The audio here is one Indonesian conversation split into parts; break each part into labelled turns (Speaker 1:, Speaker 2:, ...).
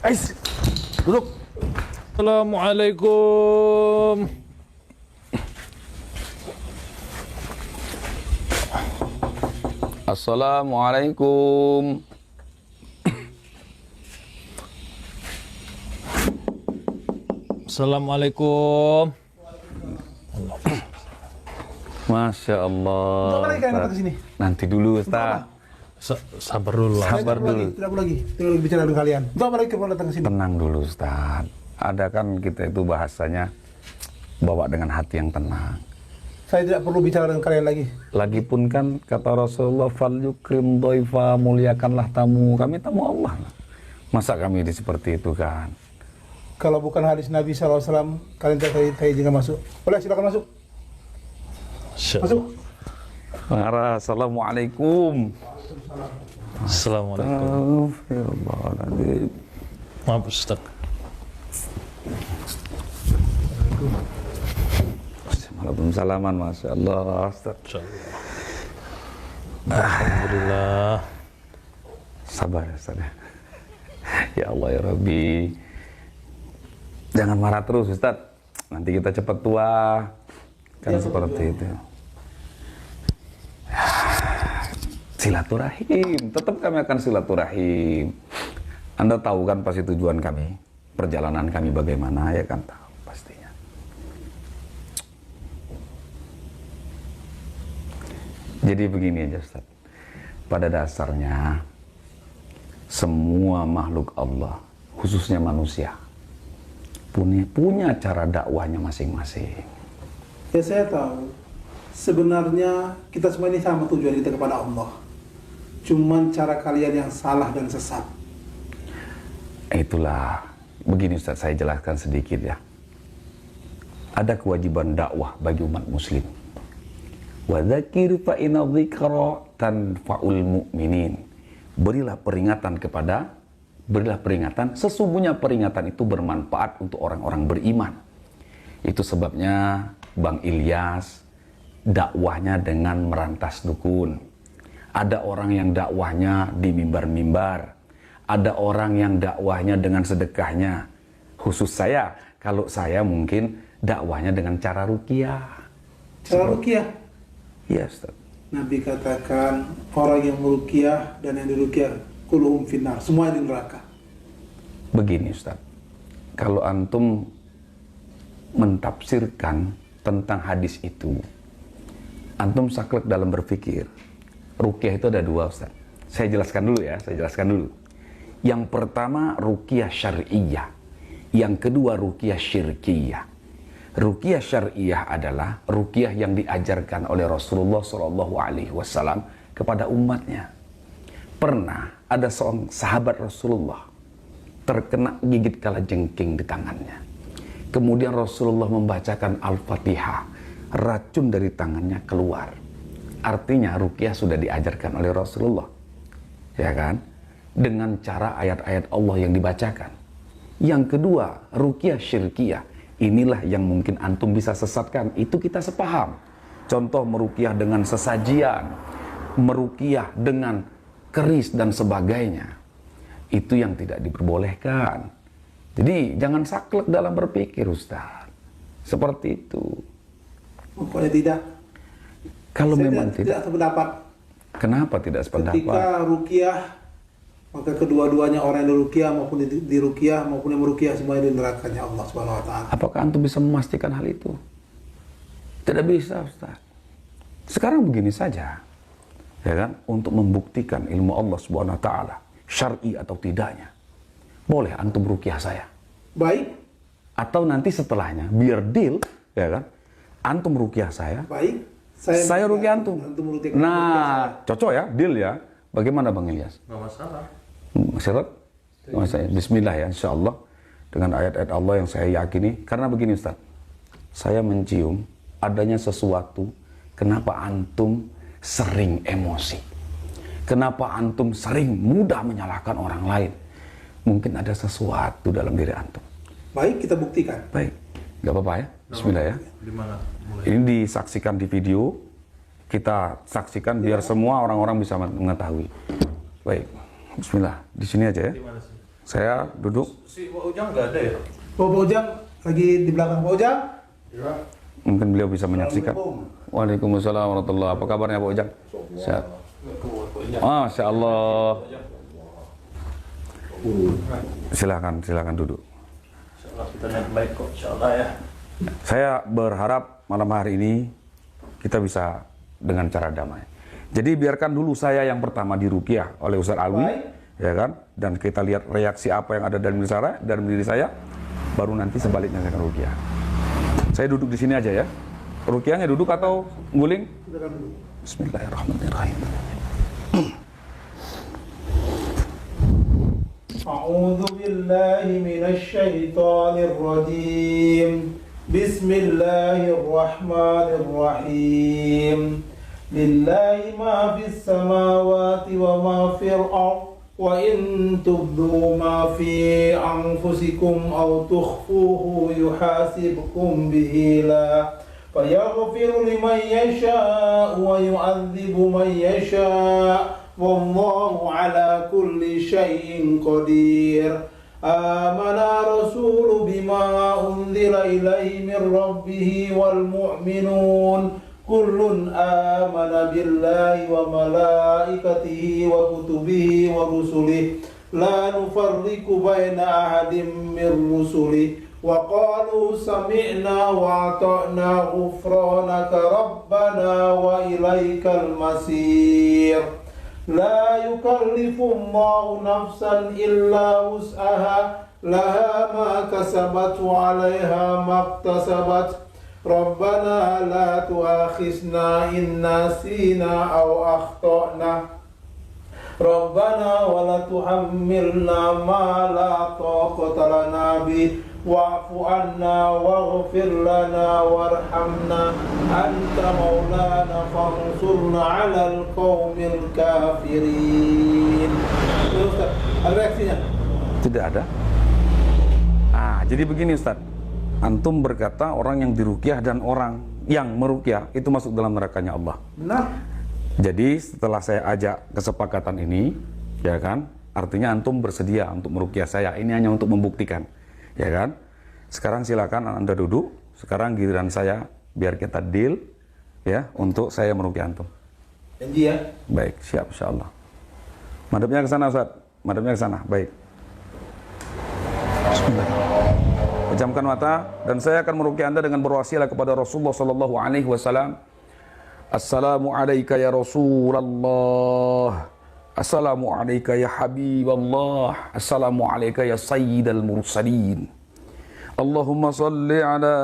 Speaker 1: Ais, duduk. Assalamualaikum.
Speaker 2: Assalamualaikum.
Speaker 1: Assalamualaikum.
Speaker 2: Masya Allah.
Speaker 3: Bawa lagi kalian datang ke sini.
Speaker 2: Nanti dulu, Ustaz.
Speaker 1: Sabar dulu lah.
Speaker 2: Sabar dulu.
Speaker 3: Tidak perlu lagi bicara dengan kalian. Bawa lagi kalian datang ke sini.
Speaker 2: Tenang dulu, Ustaz. Ada kan kita itu bahasanya bawa dengan hati yang tenang.
Speaker 3: Saya tidak perlu bicara dengan kalian lagi.
Speaker 2: Lagipun kan kata Rasulullah, fal yukrim doifa, muliakanlah tamu. Kami tamu Allah. Masa kami seperti itu kan?
Speaker 3: Kalau bukan hadis Nabi SAW, kalian tidak saya izinkan masuk. Boleh, silakan masuk. Masuk.
Speaker 2: Assalamualaikum.
Speaker 1: Assalamualaikum.
Speaker 2: Astagfirullahaladzim.
Speaker 1: Maaf Ustaz.
Speaker 2: Waalaikumsalam, Masya Allah.
Speaker 1: Alhamdulillah.
Speaker 2: Sabar ya, Ustaz. Ya Allah ya Rabbi. Jangan marah terus, Ustaz. Nanti kita cepat tua. Kan ya, seperti itu. Silaturahim. Tetap kami akan silaturahim. Anda tahu kan pasti tujuan kami. Perjalanan kami bagaimana, ya kan tahu pastinya. Jadi begini aja, Ustaz. Pada dasarnya semua makhluk Allah, khususnya manusia, punya cara dakwahnya masing-masing.
Speaker 3: Ya saya tahu. Sebenarnya kita semua ini sama tujuan kita kepada Allah. Cuman cara kalian yang salah dan sesat.
Speaker 2: Itulah. Begini Ustaz, saya jelaskan sedikit ya. Ada kewajiban dakwah bagi umat muslim. Wa dzakir fa inna dzikra tanfa'ul mu'minin. Berilah peringatan, sesungguhnya peringatan itu bermanfaat untuk orang-orang beriman. Itu sebabnya Bang Ilyas dakwahnya dengan merantas dukun. Ada orang yang dakwahnya di mimbar-mimbar. Ada orang yang dakwahnya dengan sedekahnya. Khusus saya, kalau saya mungkin dakwahnya dengan cara ruqyah.
Speaker 3: Cara ruqyah?
Speaker 2: Iya, Ustaz.
Speaker 3: Nabi katakan orang yang meruqyah dan yang diruqyah kulluhum finnar, semua di neraka.
Speaker 2: Begini Ustaz, kalau antum mentafsirkan tentang hadis itu, antum saklek dalam berpikir. Ruqyah itu ada dua, Ustaz. Saya jelaskan dulu ya, Yang pertama ruqyah syar'iyah, yang kedua ruqyah syirkiyah. Ruqyah syar'iyah adalah ruqyah yang diajarkan oleh Rasulullah SAW kepada umatnya. Pernah ada seorang sahabat Rasulullah terkena gigit kalajengking di tangannya. Kemudian Rasulullah membacakan Al-Fatihah, racun dari tangannya keluar. Artinya ruqyah sudah diajarkan oleh Rasulullah, ya kan? Dengan cara ayat-ayat Allah yang dibacakan. Yang kedua, ruqyah syirkiyah. Inilah yang mungkin antum bisa sesatkan. Itu kita sepaham. Contoh meruqyah dengan sesajian, meruqyah dengan keris dan sebagainya. Itu yang tidak diperbolehkan. Jadi jangan saklek dalam berpikir, Ustaz. Seperti itu.
Speaker 3: Pokoknya tidak.
Speaker 2: Kalau
Speaker 3: saya
Speaker 2: memang
Speaker 3: tidak sependapat.
Speaker 2: Kenapa tidak sependapat?
Speaker 3: Ketika ruqyah, maka kedua-duanya orang yang diruqyah maupun diruqyah maupun yang meruqyah semuanya di nerakanya Allah Subhanahu wa taala.
Speaker 2: Apakah antum bisa memastikan hal itu? Tidak bisa, Ustaz. Sekarang begini saja. Ya kan? Untuk membuktikan ilmu Allah Subhanahu wa taala, syar'i atau tidaknya. Boleh antum ruqyah saya.
Speaker 3: Baik.
Speaker 2: Atau nanti setelahnya biar deal, ya kan? Antum ruqyah saya.
Speaker 3: Baik.
Speaker 2: Saya ruqyah antum.
Speaker 3: meruqyah
Speaker 2: Nah, cocok ya, deal ya. Bagaimana Bang Ilyas?
Speaker 1: Nggak masalah.
Speaker 2: Masyarakat? Bismillah ya, insya Allah. Dengan ayat-ayat Allah yang saya yakini. Karena begini Ustaz, saya mencium adanya sesuatu. Kenapa antum sering emosi? Kenapa antum sering mudah menyalahkan orang lain? Mungkin ada sesuatu dalam diri antum.
Speaker 3: Baik, kita buktikan.
Speaker 2: Baik, nggak apa-apa ya. Bismillah ya.
Speaker 1: Di mana?
Speaker 2: Ini disaksikan di video. Kita saksikan biar semua orang-orang bisa mengetahui. Baik, bismillah. Di sini aja ya.
Speaker 1: Di mana sih?
Speaker 2: Saya duduk.
Speaker 1: Si Pak Ujang nggak ada ya?
Speaker 3: Pak Ujang lagi di belakang Pak Ujang.
Speaker 2: Mungkin beliau bisa menyaksikan. Waalaikumsalam warahmatullahi. Apa kabarnya Pak Ujang? Sehat. Masya Allah. Silakan duduk.
Speaker 1: Insyaallah kita niat baik kok, insyaallah ya.
Speaker 2: Saya berharap malam hari ini kita bisa dengan cara damai. Jadi biarkan dulu saya yang pertama diruqyah oleh Ustaz Alwi, ya kan? Dan kita lihat reaksi apa yang ada dalam diri saya, baru nanti sebaliknya saya akan ruqyah. Saya duduk di sini aja ya. Ruqyahnya duduk atau guling? Bismillahirrahmanirrahim.
Speaker 3: A'udzu billahi minasy syaithanir rajim. Bismillahirrahmanirrahim. Lillahi ma fis samawati wa ma fil ardh wa in tubdu ma fi anfusikum aw tukhfuhu yuhasibkum bihi la fayaghfiru liman yasha wa yu'adzibu man yasha wallahu ala kulli syai'in qadir. Amana rasulu bima unzila ilaihi min rabbih wal mu'minun kullun amana billahi wa malaikatihi wa kutubihi wa rusulihi la nufarriqu baina ahadin min rusulihi wa qalu sami'na wa ata'na ghufranaka rabbana wa ilaikal masir. La yukallifu Allahu nafsan illa wus'aha laha ma kasabat wa 'alaiha ma iktasabat. Rabbana la tu'akhizna in nasina aw akhtana. Rabbana wa la tuhammilna ma la taqata lana bih wa'fu anna waghfir lana warhamna anta maulana fansurna 'alal qaumil kafirin. Ustaz, ada reaksinya?
Speaker 2: Tidak ada. Jadi begini Ustaz. Antum berkata orang yang diruqyah dan orang yang meruqyah itu masuk dalam nerakanya Allah.
Speaker 3: Benar.
Speaker 2: Jadi setelah saya ajak kesepakatan ini, ya kan, artinya antum bersedia untuk meruqyah saya. Ini hanya untuk membuktikan, ya kan. Sekarang silakan Anda duduk. Sekarang giliran saya, biar kita deal, ya, untuk saya meruqyah antum.
Speaker 3: Janji ya.
Speaker 2: Baik, siap insyaallah. Madhabnya ke sana Ustaz. Madhabnya ke sana. Baik. Bismillah. Pejamkan mata dan saya akan meruqyah Anda dengan berwasilah kepada Rasulullah sallallahu alaihi wasallam. Assalamu alayka ya Rasulullah. Assalamu alayka ya Habiballah. Assalamu alayka ya Sayyidal Mursalin. Allahumma salli ala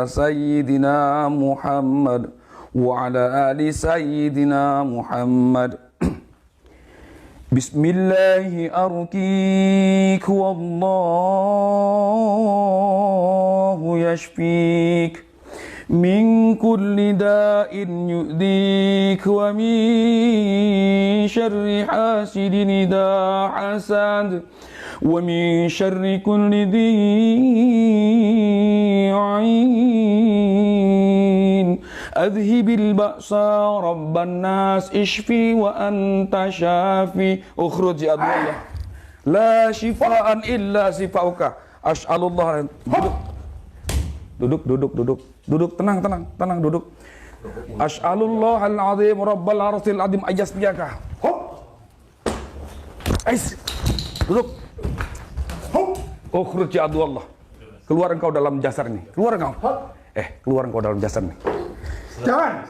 Speaker 2: Sayyidina Muhammad wa ala ali Sayyidina Muhammad. Bismillahi arqik wallahu yashfik min kulli da'in yu'dik wa min syarri hasidin idha hasad wa min syarri kulli dhi'in adhibil ba'sa rabban nas ishfi wa anta syafi ukhruj ya Allah la shifaan illa shifauka as'alullah. Duduk, tenang, duduk. As'alullah al-azim rabbal arsil azim ayasbiyaka. Hop. Ais. Duduk. Hop. Ukhruj ya Allah. Keluar engkau dalam jasad ini. Keluar engkau. Keluar engkau dalam jasad ini.
Speaker 3: Jangan.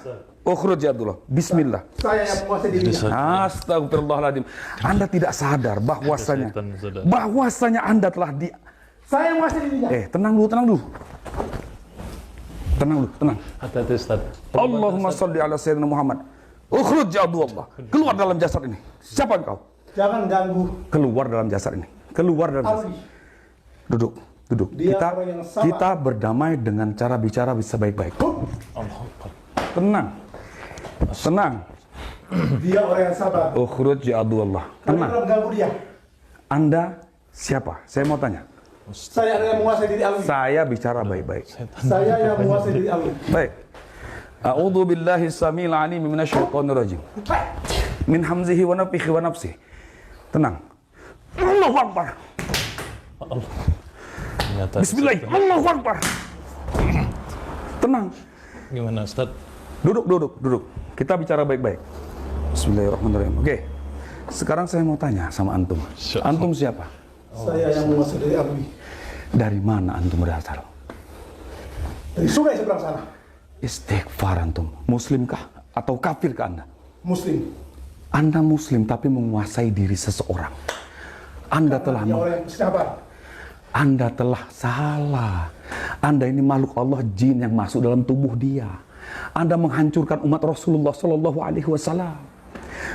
Speaker 2: Ukhruj ya Abdullah. Bismillah.
Speaker 3: Saya yang menguasai dirinya.
Speaker 2: Astagfirullahaladzim. Anda tidak sadar bahwasanya Anda telah
Speaker 3: Saya yang menguasai dirinya.
Speaker 2: Tenang dulu.
Speaker 1: Hati-hati Ustaz.
Speaker 2: Allahumma salli ala Sayyidina Muhammad. Ukhruj ya Allah. Keluar dalam jasad ini. Siapa engkau?
Speaker 3: Jangan ganggu.
Speaker 2: Keluar dalam jasad ini. Duduk. Kita berdamai dengan cara bicara bisa baik-baik. Tenang.
Speaker 3: Dia orang yang sabar.
Speaker 2: Ukhruj ya Allah. Tenang.
Speaker 3: Jangan ganggu dia.
Speaker 2: Anda siapa? Saya mau tanya.
Speaker 3: Saya yang menguasai diri Alwi.
Speaker 2: Saya bicara baik-baik.
Speaker 3: Saya yang menguasai diri Alwi.
Speaker 2: Baik. A'udzu billahi samil alim minasyaitonir rajim. Min hamzihi wa nafthihi wa nafsihi. Tenang. Allahu Akbar.
Speaker 1: Allah. Ternyata
Speaker 2: Bismillah, Allahu Akbar. Tenang.
Speaker 1: Gimana Ustaz?
Speaker 2: Duduk. Kita bicara baik-baik. Bismillahirrahmanirrahim. Oke. Sekarang saya mau tanya sama antum. Antum siapa?
Speaker 3: Saya yang menguasai dari Alwi.
Speaker 2: Dari mana antum berasal?
Speaker 3: Dari sungai seberang sana.
Speaker 2: Istighfar antum. Muslimkah atau kafirkah Anda?
Speaker 3: Muslim.
Speaker 2: Anda muslim tapi menguasai diri seseorang. Anda telah
Speaker 3: orang yang sabar.
Speaker 2: Anda telah salah. Anda ini makhluk Allah, jin yang masuk dalam tubuh dia. Anda menghancurkan umat Rasulullah Shallallahu Alaihi Wasallam.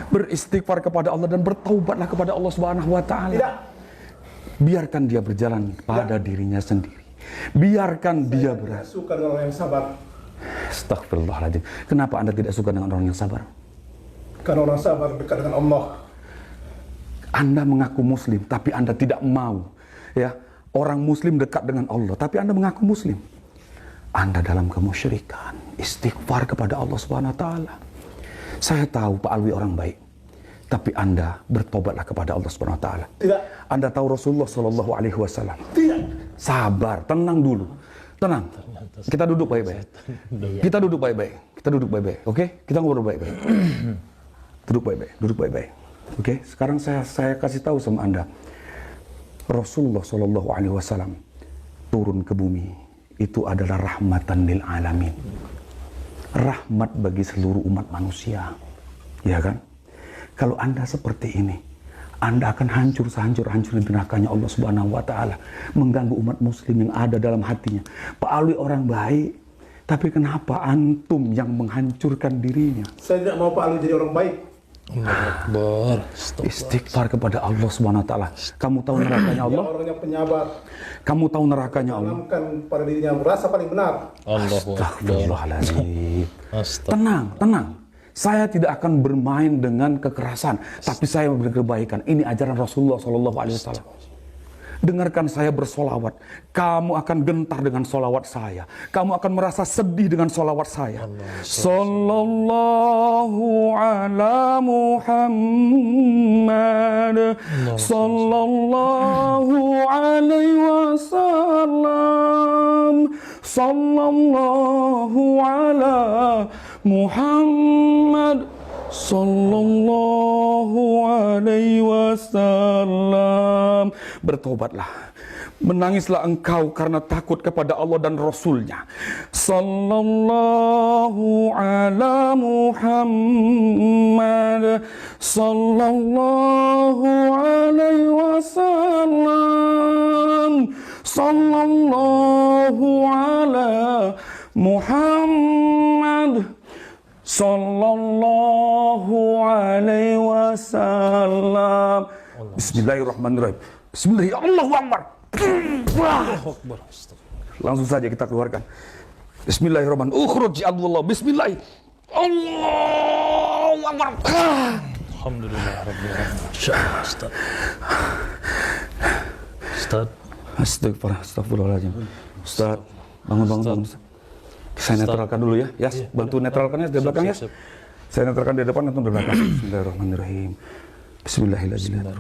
Speaker 2: Beristighfar kepada Allah dan bertaubatlah kepada Allah Subhanahu Wa Taala.
Speaker 3: Tidak.
Speaker 2: Biarkan dia berjalan pada dirinya sendiri. Biarkan dia
Speaker 3: Saya suka dengan orang yang sabar.
Speaker 2: Astagfirullahaladzim. Kenapa Anda tidak suka dengan orang yang sabar?
Speaker 3: Karena orang sabar dekat dengan Allah.
Speaker 2: Anda mengaku muslim, tapi Anda tidak mau, ya, orang muslim dekat dengan Allah, tapi Anda mengaku muslim. Anda dalam kemusyrikan. Istighfar kepada Allah Subhanahu Wa Taala. Saya tahu Pak Alwi orang baik, tapi Anda bertobatlah kepada Allah Subhanahu Wa Taala.
Speaker 3: Tidak.
Speaker 2: Anda tahu Rasulullah Shallallahu Alaihi Wasallam.
Speaker 3: Tidak.
Speaker 2: Sabar, tenang dulu, tenang. Kita duduk baik-baik. Kita duduk baik-baik. Kita duduk baik-baik. Oke? Kita ngobrol baik-baik. Duduk baik-baik. Duduk baik-baik. Oke? Sekarang saya kasih tahu sama Anda. Rasulullah Shallallahu Alaihi Wasallam turun ke bumi itu adalah rahmatan lil alamin. Rahmat bagi seluruh umat manusia. Ya kan? Kalau Anda seperti ini, Anda akan hancur sehancur-hancur di nerakanya Allah Subhanahu Wa Taala, mengganggu umat muslim yang ada dalam hatinya. Pak Alwi orang baik, tapi kenapa antum yang menghancurkan dirinya?
Speaker 3: Saya tidak mau Pak Alwi jadi orang baik.
Speaker 1: Allahu Akbar.
Speaker 2: Istighfar kepada Allah Subhanahu Wa Taala. Kamu tahu nerakanya
Speaker 3: Dia
Speaker 2: Allah?
Speaker 3: orang yang penyabar.
Speaker 2: Kamu tahu nerakanya Allah?
Speaker 3: Tanamkan pada dirinya merasa paling benar.
Speaker 1: Allahu Akbar.
Speaker 2: Astagfirullahaladzim.
Speaker 1: Astagfirullah.
Speaker 2: Tenang. Saya tidak akan bermain dengan kekerasan, tapi saya memberi kebaikan. Ini ajaran Rasulullah Shallallahu Alaihi Wasallam. Dengarkan saya bersolawat. Kamu akan gentar dengan solawat saya. Kamu akan merasa sedih dengan solawat saya. Sallallahu ala Muhammad. Sallallahu alaihi wasallam. Sallallahu ala Muhammad. Sallallahu alaihi wasallam. Bertobatlah, menangislah engkau karena takut kepada Allah dan Rasulnya. Sallallahu ala Muhammad. Sallallahu alaihi wasallam. Sallallahu ala Muhammad. Sallallahu alaihi wasallam. Bismillahirrahmanirrahim. Bismillahirrahmanirrahim. Allahu Akbar. Langsung saja kita keluarkan. Bismillahirrahmanirrahim. Ukhruj ya Allah. Bismillah. Allahu Akbar.
Speaker 1: Alhamdulillah Rabbil Alamin. Insyaallah Ustaz. Ustaz.
Speaker 2: Astagfirullahaladzim. Ustaz, bangun. Saya netralkan dulu ya. Ya, bantu netralkannya di belakang ya. Saya netralkan di depan, atau di belakang. Bismillahirrahmanirrahim. Bismillahirrahmanirrahim.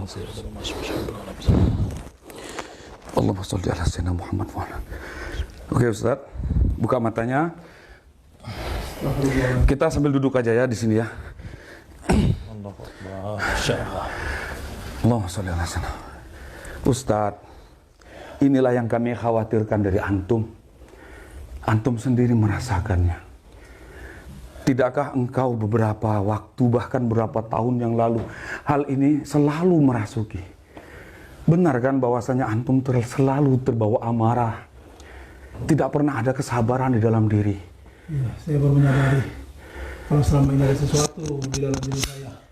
Speaker 2: Allahumma sholli ala sayyidina Muhammad wa ala. Oke Ustaz, buka matanya. Kita sambil duduk aja ya di sini ya.
Speaker 1: Allahu Akbar. Insyaallah.
Speaker 2: Allahumma sholli ala sayyidina. Ustaz, inilah yang kami khawatirkan dari antum. Antum sendiri merasakannya. Tidakkah engkau beberapa waktu, bahkan beberapa tahun yang lalu, hal ini selalu merasuki? Benar kan bahwasanya antum selalu terbawa amarah, tidak pernah ada kesabaran di dalam diri?
Speaker 3: Ya, saya baru menyadari kalau selama ini ada sesuatu di dalam diri saya,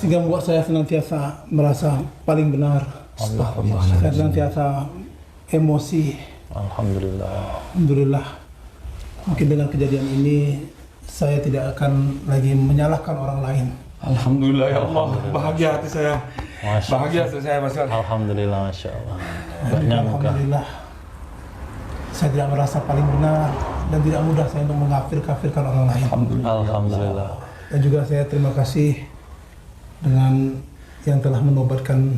Speaker 3: sehingga membuat saya senantiasa merasa paling benar. Saya senantiasa emosi. Alhamdulillah. Mungkin dengan kejadian ini saya tidak akan lagi menyalahkan orang lain.
Speaker 2: Alhamdulillah ya Allah, bahagia hati saya. Bahagia hati saya Mas.
Speaker 1: Alhamdulillah, Masya Allah.
Speaker 3: Alhamdulillah. Saya tidak merasa paling benar dan tidak mudah saya untuk mengkafir-kafirkan orang lain.
Speaker 1: Alhamdulillah.
Speaker 3: Dan juga saya terima kasih dengan yang telah menobatkan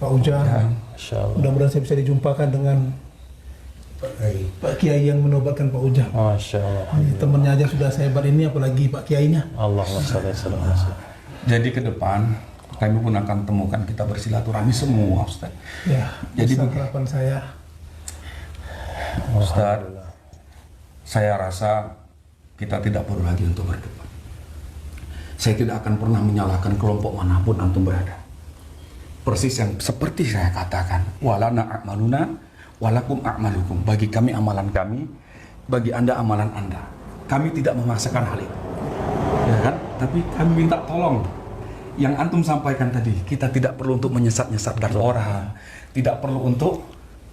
Speaker 3: Pak Ujang.
Speaker 1: Masya Allah.
Speaker 3: Mudah-mudahan saya bisa dijumpakan dengan Pak Kiai yang menobatkan Pak Ujang.
Speaker 1: Masya Allah.
Speaker 3: Temennya aja sudah sehebat ini, apalagi Pak Kiainya.
Speaker 1: Allahumma shalli ala sayyidina.
Speaker 2: Jadi ke depan kami pun akan temukan kita bersilaturahmi semua, Ustaz.
Speaker 3: Ya,
Speaker 2: Jadi
Speaker 3: jadi harapan saya.
Speaker 2: Ustaz, saya rasa kita tidak perlu lagi untuk berdebat. Saya tidak akan pernah menyalahkan kelompok manapun antum berada. Persis yang seperti saya katakan, walana a'maluna walakum a'malukum. Bagi kami amalan kami, bagi Anda amalan Anda. Kami tidak memaksakan hal itu. Ya kan? Tapi kami minta tolong. Yang antum sampaikan tadi, kita tidak perlu untuk menyesat-nyesatkan orang, tidak perlu untuk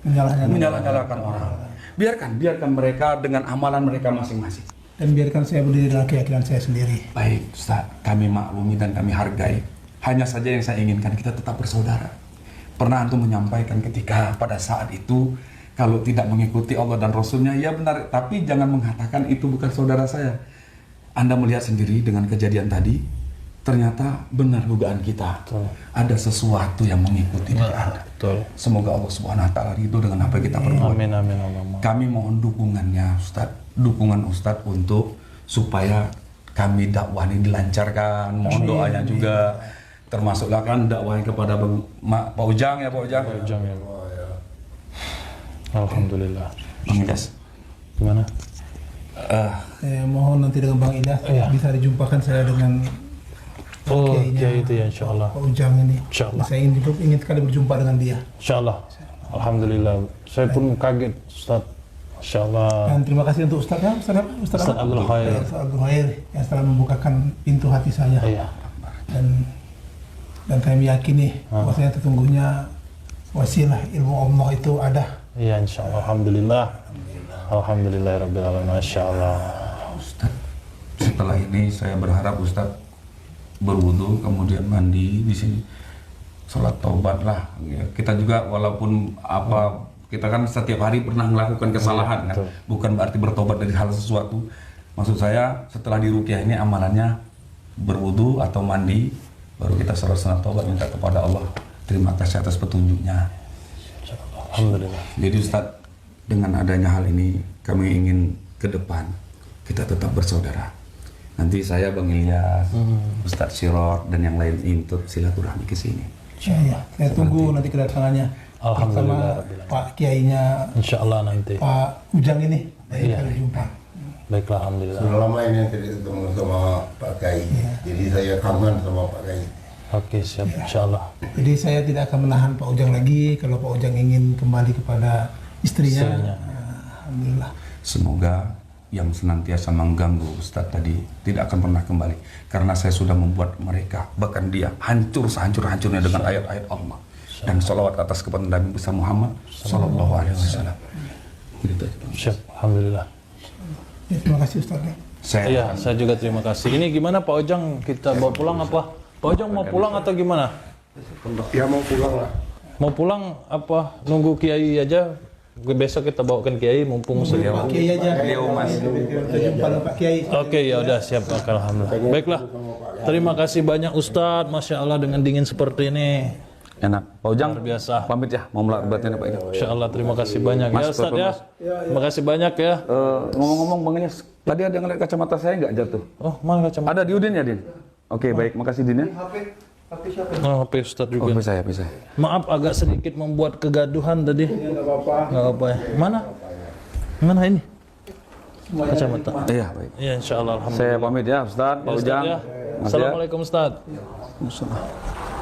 Speaker 2: menyalah-nyalahkan orang. Biarkan mereka dengan amalan mereka masing-masing.
Speaker 3: Dan biarkan saya berdiri dengan keyakinan saya sendiri.
Speaker 2: Baik, Ustaz, kami maklumi dan kami hargai. Hanya saja yang saya inginkan kita tetap bersaudara. Pernah antum menyampaikan ketika pada saat itu, kalau tidak mengikuti Allah dan Rasulnya, ya benar, tapi jangan mengatakan itu bukan saudara saya. Anda melihat sendiri dengan kejadian tadi, ternyata benar dugaan kita.
Speaker 1: Betul.
Speaker 2: Ada sesuatu yang mengikuti dari Anda.
Speaker 1: Betul.
Speaker 2: Semoga Allah Subhanahu wa taala ridho dengan apa yang kita perbuat.
Speaker 1: Amin, amin, amin.
Speaker 2: Kami mohon dukungannya, Ustaz, dukungan Ustaz untuk supaya kami dakwah ini dilancarkan. Mohon doanya juga, termasuklah kan dakwahnya kepada Pak Ujang ya, Pak Ujang.
Speaker 1: Ujang ya. Alhamdulillah.
Speaker 2: Bang Ilyas.
Speaker 1: Gimana?
Speaker 3: Saya mohon nanti dengan Bang Ilyas bisa dijumpakan saya dengan
Speaker 1: Oh,
Speaker 3: Kiainya,
Speaker 1: Kiai itu ya, insya Allah.
Speaker 3: Pak Ujang ini.
Speaker 1: Insyaallah.
Speaker 3: Saya ingin sekali berjumpa dengan dia.
Speaker 1: Insya Allah. Alhamdulillah. Saya pun kaget, Ustaz. Insya Allah.
Speaker 3: Dan terima kasih untuk Ustaz ya, Ustaz
Speaker 1: Abdul Khair.
Speaker 3: Ustaz Abdul Khair yang telah membukakan pintu hati saya.
Speaker 1: Iya.
Speaker 3: Dan kami yakini bahwasanya sesungguhnya wasilah ilmu Allah itu ada.
Speaker 1: Iya, insya Allah. Alhamdulillah. Alhamdulillah rabbil alamin. Masya Allah.
Speaker 2: Ustaz, setelah ini saya berharap Ustaz berwudu, kemudian mandi di sini, sholat taubat lah. Ya, kita juga walaupun kita kan setiap hari pernah melakukan kesalahan kan, bukan berarti bertobat dari hal sesuatu. Maksud saya setelah diruqyah ini amalannya berwudu atau mandi, baru kita sholat taubat minta kepada Allah. Terima kasih atas petunjuknya.
Speaker 1: Alhamdulillah.
Speaker 2: Jadi Ustaz, dengan adanya hal ini kami ingin ke depan kita tetap bersaudara. Nanti saya Bang Ilyas, Ustaz Sirot dan yang lain untuk silaturahmi ke sini.
Speaker 3: Iya, saya tunggu nanti kedatangannya.
Speaker 1: Alhamdulillah.
Speaker 3: Sama Pak Kiainya,
Speaker 1: Insya Allah nanti.
Speaker 3: Pak Ujang ini.
Speaker 1: Iya.
Speaker 3: Kita jumpa.
Speaker 1: Baiklah, alhamdulillah.
Speaker 4: Sudah lama ini tidak ketemu sama Pak Kiai, jadi saya kangen sama Pak Kiai.
Speaker 1: Oke, siap. Insya Allah.
Speaker 3: Jadi saya tidak akan menahan Pak Ujang lagi kalau Pak Ujang ingin kembali kepada istrinya. Alhamdulillah.
Speaker 2: Semoga yang senantiasa mengganggu Ustaz tadi tidak akan pernah kembali, karena saya sudah membuat mereka, bahkan dia hancur sehancur-hancurnya dengan ayat-ayat Allah dan salawat atas kepada Nabi besar Muhammad sallallahu alaihi wasallam. Gitu aja, Bang.
Speaker 1: Siap. Alhamdulillah.
Speaker 3: Ya, terima kasih Ustaz.
Speaker 1: Iya, saya juga terima kasih. Ini gimana Pak Ujang? Kita bawa pulang apa? Pak Ujang mau pulang atau gimana?
Speaker 4: Ya mau pulang lah.
Speaker 1: Mau pulang apa? Nunggu Kiai aja? Besok kita bawakan Kiai mumpung
Speaker 3: Pak Kiai aja.
Speaker 2: Beliau Mas.
Speaker 3: Kita jumpa dengan Pak Kiai.
Speaker 1: Oke, ya udah siap. Alhamdulillah. Baiklah. Terima kasih banyak Ustadz. Masya Allah dengan dingin seperti ini.
Speaker 2: Enak. Pak Ujang,
Speaker 1: Luar biasa.
Speaker 2: pamit ya, mau melakukannya Pak Ilyas.
Speaker 1: Masya Allah, terima kasih banyak
Speaker 2: Mas,
Speaker 1: ya Ustadz ya. Terima kasih banyak ya.
Speaker 2: Ngomong-ngomong Bang Ilyas, tadi ada ngeliat kacamata saya nggak jatuh?
Speaker 1: Oh, mana kacamata?
Speaker 2: Ada di Udin ya, Din? Oke, baik, makasih Din ya.
Speaker 1: Oh, HP Ustadz juga.
Speaker 2: bisa ya.
Speaker 1: Maaf agak sedikit membuat kegaduhan tadi.
Speaker 3: Enggak apa-apa.
Speaker 1: Nggak apa ya. Mana? Mana ini? Kacamata.
Speaker 2: Iya, baik.
Speaker 1: Ya insya Allah.
Speaker 2: Saya
Speaker 1: Alhamdulillah.
Speaker 2: pamit ya, Ustaz, Pak
Speaker 1: Ya, Ustadz,
Speaker 2: Ujang.
Speaker 1: ya.
Speaker 2: Mas ya.
Speaker 1: Assalamualaikum Ustadz.
Speaker 2: Assalamualaikum.